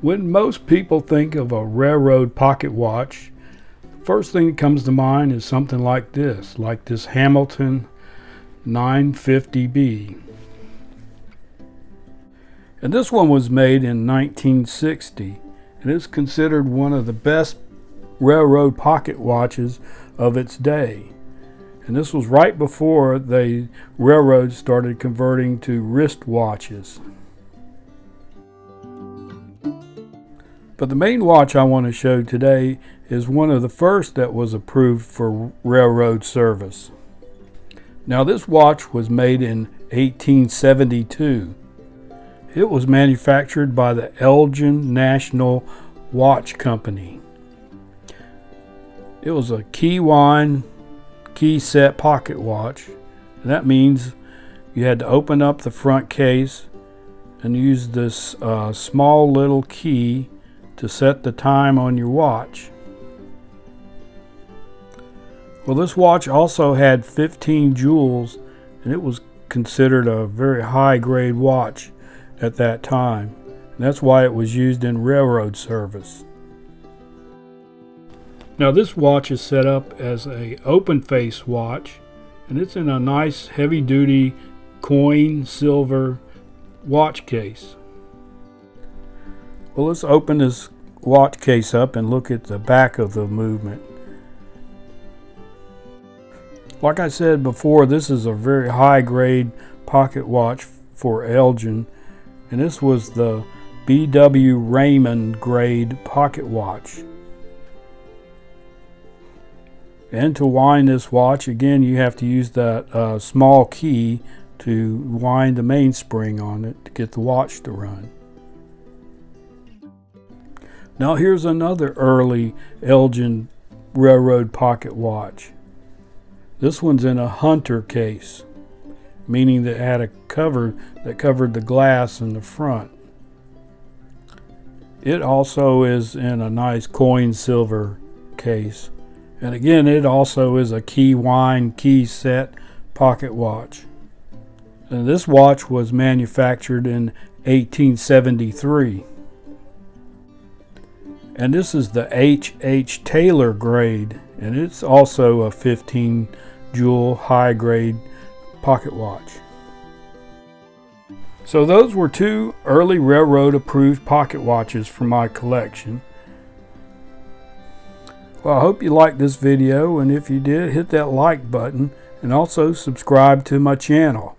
When most people think of a railroad pocket watch, the first thing that comes to mind is something like this Hamilton 950B. And this one was made in 1960, and it's considered one of the best railroad pocket watches of its day. And this was right before the railroads started converting to wrist watches. But the main watch I want to show today is one of the first that was approved for railroad service. Now this watch was made in 1872. It was manufactured by the Elgin National Watch Company. It was a key wind, key set pocket watch. And that means you had to open up the front case and use this small little key to set the time on your watch. Well, this watch also had 15 jewels, and it was considered a very high grade watch at that time. And that's why it was used in railroad service. Now this watch is set up as a open face watch, and it's in a nice heavy duty coin silver watch case. Well, let's open this watch case up and look at the back of the movement. Like I said before, this is a very high grade pocket watch for Elgin, and this was the B.W. Raymond grade pocket watch. And to wind this watch, again, you have to use that small key to wind the mainspring on it to get the watch to run. Now here's another early Elgin railroad pocket watch. This one's in a hunter case, meaning that it had a cover that covered the glass in the front. It also is in a nice coin silver case. And again, it also is a key wind, key set pocket watch. And this watch was manufactured in 1873. And this is the H.H. Taylor grade, and it's also a 15 jewel high grade pocket watch. So those were two early railroad approved pocket watches from my collection. Well, I hope you liked this video, and if you did, hit that like button and also subscribe to my channel.